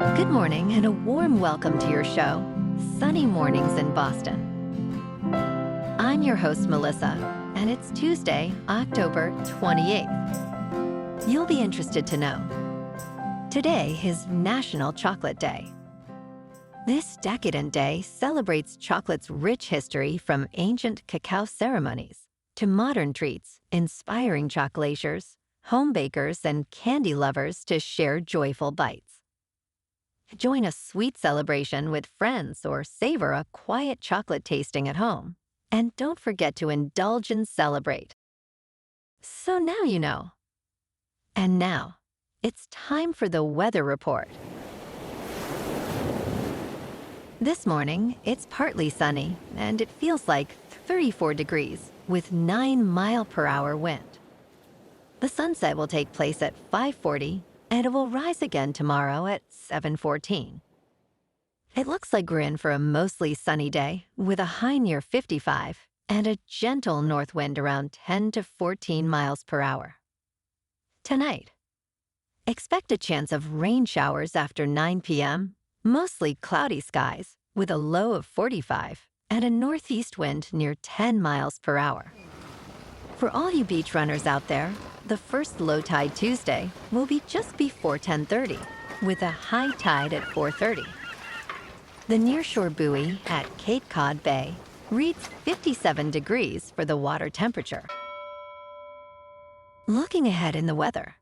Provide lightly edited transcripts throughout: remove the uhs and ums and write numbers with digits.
Good morning and a warm welcome to your show, Sunny Mornings in Boston. I'm your host, Melissa, and it's Tuesday, October 28th. You'll be interested to know. Today is National Chocolate Day. This decadent day celebrates chocolate's rich history from ancient cacao ceremonies to modern treats, inspiring chocolatiers, home bakers, and candy lovers to share joyful bites. Join a sweet celebration with friends or savor a quiet chocolate tasting at home. And don't forget to indulge and celebrate. So now you know. And now, it's time for the weather report. This morning, it's partly sunny, and it feels like 34 degrees with 9-mile-per-hour wind. The sunset will take place at 5:40, and it will rise again tomorrow at 7:14. It looks like we're in for a mostly sunny day with a high near 55 and a gentle north wind around 10 to 14 miles per hour. Tonight, expect a chance of rain showers after 9 p.m., mostly cloudy skies with a low of 45 and a northeast wind near 10 miles per hour. For all you beach runners out there, the first low tide Tuesday will be just before 10:30, with a high tide at 4:30. The nearshore buoy at Cape Cod Bay reads 57 degrees for the water temperature. Looking ahead in the weather.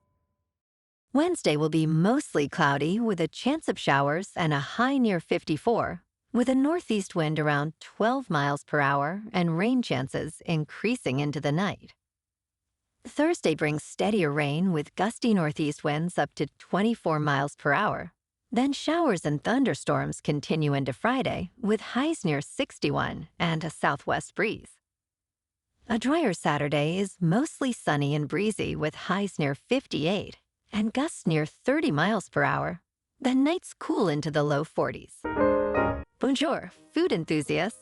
Wednesday will be mostly cloudy with a chance of showers and a high near 54, with a northeast wind around 12 miles per hour and rain chances increasing into the night. Thursday brings steadier rain with gusty northeast winds up to 24 miles per hour. Then showers and thunderstorms continue into Friday with highs near 61 and a southwest breeze. A drier Saturday is mostly sunny and breezy with highs near 58 and gusts near 30 miles per hour. Then nights cool into the low 40s. Bonjour, food enthusiasts.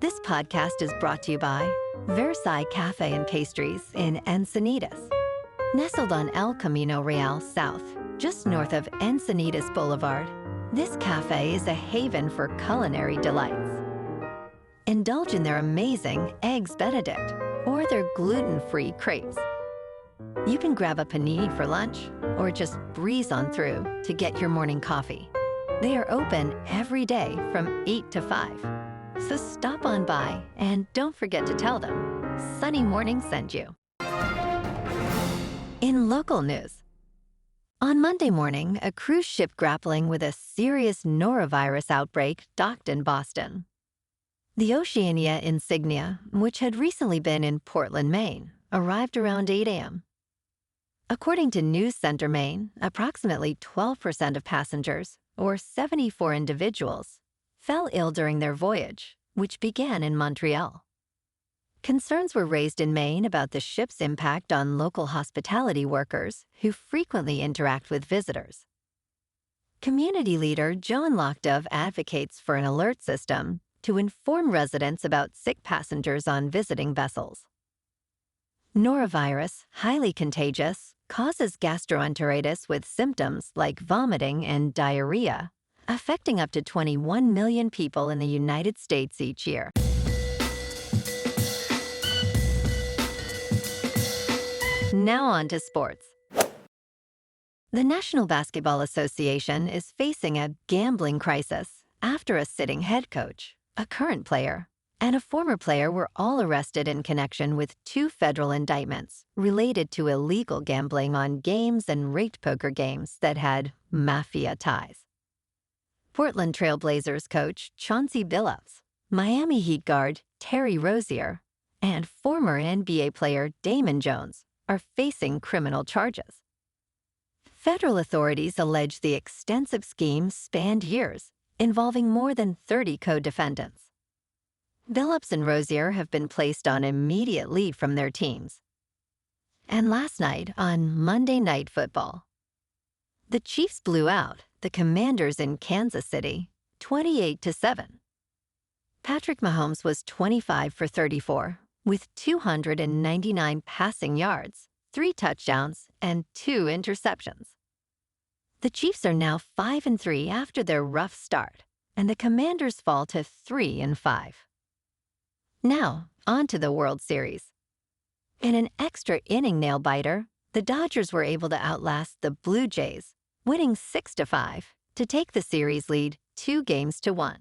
This podcast is brought to you by Versailles Cafe and Pastries in Encinitas. Nestled on El Camino Real South, just north of Encinitas Boulevard, this cafe is a haven for culinary delights. Indulge in their amazing Eggs Benedict or their gluten-free crepes. You can grab a panini for lunch or just breeze on through to get your morning coffee. They are open every day from 8 to 5. So stop on by and don't forget to tell them Sunny Morning sent you. In local news, on Monday morning, a cruise ship grappling with a serious norovirus outbreak docked in Boston. The Oceania Insignia, which had recently been in Portland, Maine, arrived around 8 a.m. According to News Center Maine, approximately 12% of passengers, or 74 individuals, fell ill during their voyage, which began in Montreal. Concerns were raised in Maine about the ship's impact on local hospitality workers who frequently interact with visitors. Community leader Joan Lockdove advocates for an alert system to inform residents about sick passengers on visiting vessels. Norovirus, highly contagious, causes gastroenteritis with symptoms like vomiting and diarrhea, affecting up to 21 million people in the United States each year. Now on to sports. The National Basketball Association is facing a gambling crisis after a sitting head coach, a current player, and a former player were all arrested in connection with 2 federal indictments related to illegal gambling on games and rate poker games that had mafia ties. Portland Trail Blazers coach Chauncey Billups, Miami Heat guard Terry Rozier, and former NBA player Damon Jones are facing criminal charges. Federal authorities allege the extensive scheme spanned years, involving more than 30 co-defendants. Billups and Rozier have been placed on immediate leave from their teams. And last night on Monday Night Football, the Chiefs blew out the Commanders in Kansas City 28-7. Patrick Mahomes was 25 for 34 with 299 passing yards, 3 touchdowns, and 2 interceptions. The Chiefs are now 5-3 after their rough start, and the Commanders fall to 3-5. Now, on to the World Series. In an extra inning nail-biter, the Dodgers were able to outlast the Blue Jays, winning 6-5 to take the series lead 2-1.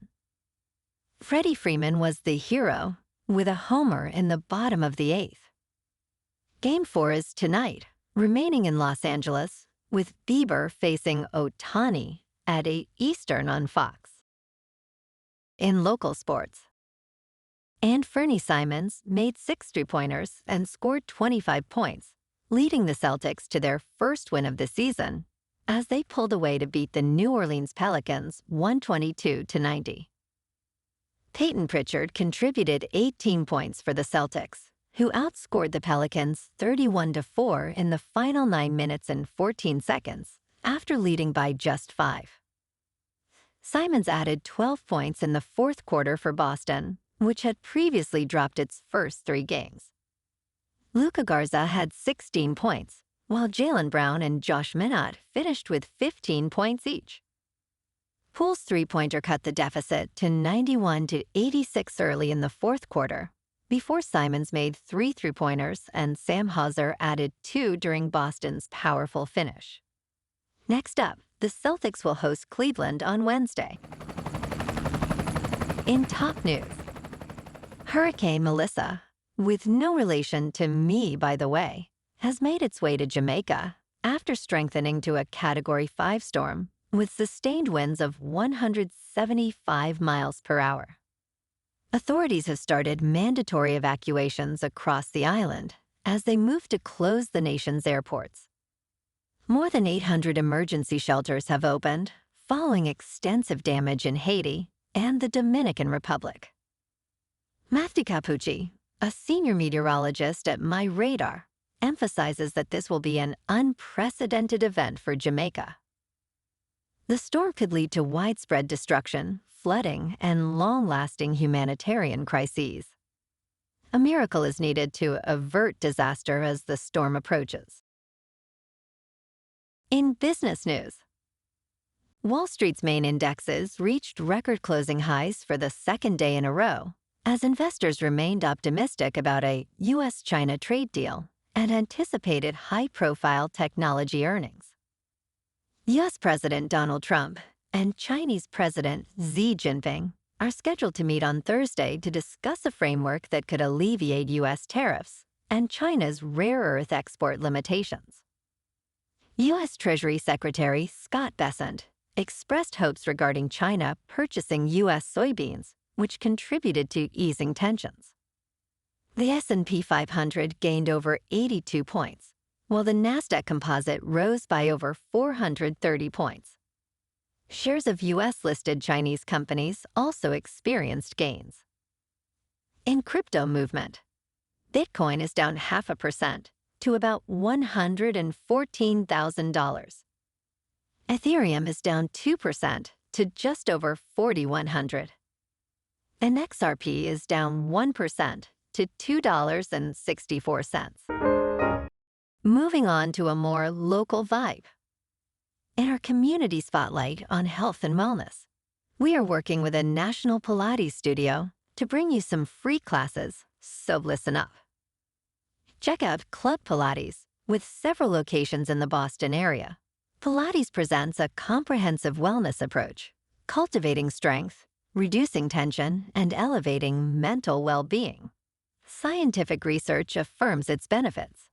Freddie Freeman was the hero, with a homer in the bottom of the eighth. Game 4 is tonight, remaining in Los Angeles, with Bieber facing Ohtani at 8 Eastern on Fox. In local sports, and Fernie Simons made 6 three-pointers and scored 25 points, leading the Celtics to their first win of the season as they pulled away to beat the New Orleans Pelicans 122-90. Peyton Pritchard contributed 18 points for the Celtics, who outscored the Pelicans 31-4 in the final 9 minutes and 14 seconds after leading by just 5. Simons added 12 points in the fourth quarter for Boston, which had previously dropped its first 3 games. Luka Garza had 16 points, while Jaylen Brown and Josh Minott finished with 15 points each. Poole's three-pointer cut the deficit to 91-86 early in the fourth quarter, before Simons made 3 three-pointers and Sam Hauser added 2 during Boston's powerful finish. Next up, the Celtics will host Cleveland on Wednesday. In top news, Hurricane Melissa, with no relation to me, by the way, has made its way to Jamaica after strengthening to a Category 5 storm with sustained winds of 175 miles per hour. Authorities have started mandatory evacuations across the island as they move to close the nation's airports. More than 800 emergency shelters have opened, following extensive damage in Haiti and the Dominican Republic. Matthew Capucci, a senior meteorologist at MyRadar, emphasizes that this will be an unprecedented event for Jamaica. The storm could lead to widespread destruction, flooding, and long-lasting humanitarian crises. A miracle is needed to avert disaster as the storm approaches. In business news, Wall Street's main indexes reached record-closing highs for the second day in a row as investors remained optimistic about a U.S.-China trade deal and anticipated high-profile technology earnings. U.S. President Donald Trump and Chinese President Xi Jinping are scheduled to meet on Thursday to discuss a framework that could alleviate U.S. tariffs and China's rare earth export limitations. U.S. Treasury Secretary Scott Bessent expressed hopes regarding China purchasing U.S. soybeans, which contributed to easing tensions. The S&P 500 gained over 82 points, while the Nasdaq Composite rose by over 430 points. Shares of U.S.-listed Chinese companies also experienced gains. In crypto movement, Bitcoin is down 0.5% to about $114,000. Ethereum is down 2% to just over 4,100. And XRP is down 1% to $2.64. Moving on to a more local vibe. In our community spotlight on health and wellness, we are working with a national Pilates studio to bring you some free classes, so listen up. Check out Club Pilates, with several locations in the Boston area. Pilates presents a comprehensive wellness approach, cultivating strength, reducing tension, and elevating mental well-being. Scientific research affirms its benefits.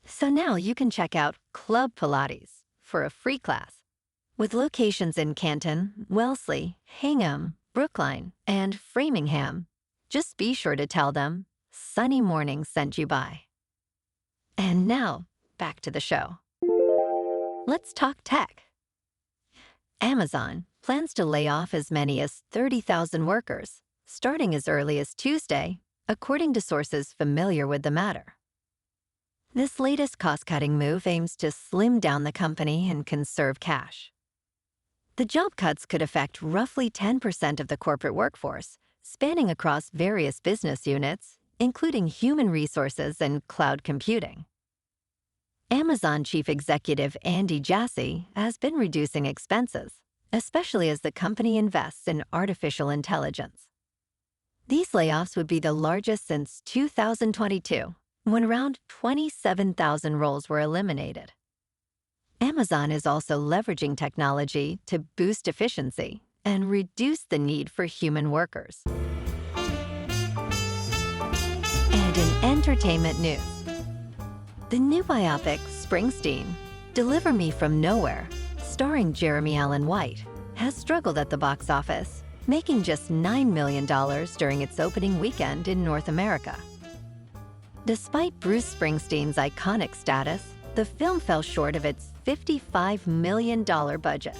So now you can check out Club Pilates for a free class. With locations in Canton, Wellesley, Hingham, Brookline, and Framingham, just be sure to tell them Sunny Morning sent you by. And now, back to the show. Let's talk tech. Amazon plans to lay off as many as 30,000 workers, starting as early as Tuesday, according to sources familiar with the matter. This latest cost-cutting move aims to slim down the company and conserve cash. The job cuts could affect roughly 10% of the corporate workforce, spanning across various business units, including human resources and cloud computing. Amazon chief executive Andy Jassy has been reducing expenses, especially as the company invests in artificial intelligence. These layoffs would be the largest since 2022, when around 27,000 roles were eliminated. Amazon is also leveraging technology to boost efficiency and reduce the need for human workers. And in entertainment news, the new biopic Springsteen, Deliver Me From Nowhere, starring Jeremy Allen White, has struggled at the box office, making just $9 million during its opening weekend in North America. Despite Bruce Springsteen's iconic status, the film fell short of its $55 million budget.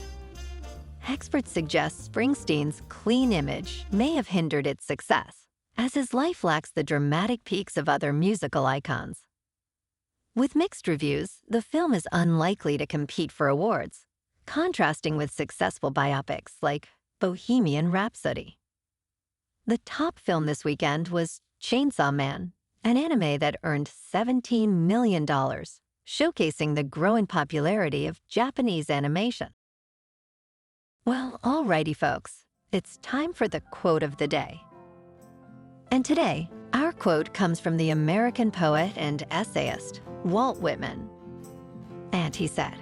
Experts suggest Springsteen's clean image may have hindered its success, as his life lacks the dramatic peaks of other musical icons. With mixed reviews, the film is unlikely to compete for awards, contrasting with successful biopics like Bohemian Rhapsody. The top film this weekend was Chainsaw Man, an anime that earned $17 million, showcasing the growing popularity of Japanese animation. Well, alrighty folks, it's time for the quote of the day. And today, our quote comes from the American poet and essayist, Walt Whitman. And he said,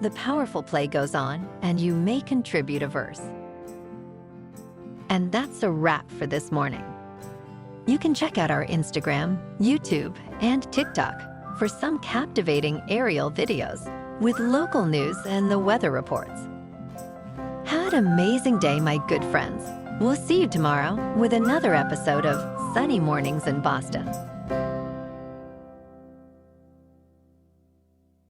"The powerful play goes on, and you may contribute a verse." And that's a wrap for this morning. You can check out our Instagram, YouTube, and TikTok for some captivating aerial videos with local news and the weather reports. Have an amazing day, my good friends. We'll see you tomorrow with another episode of Sunny Mornings in Boston.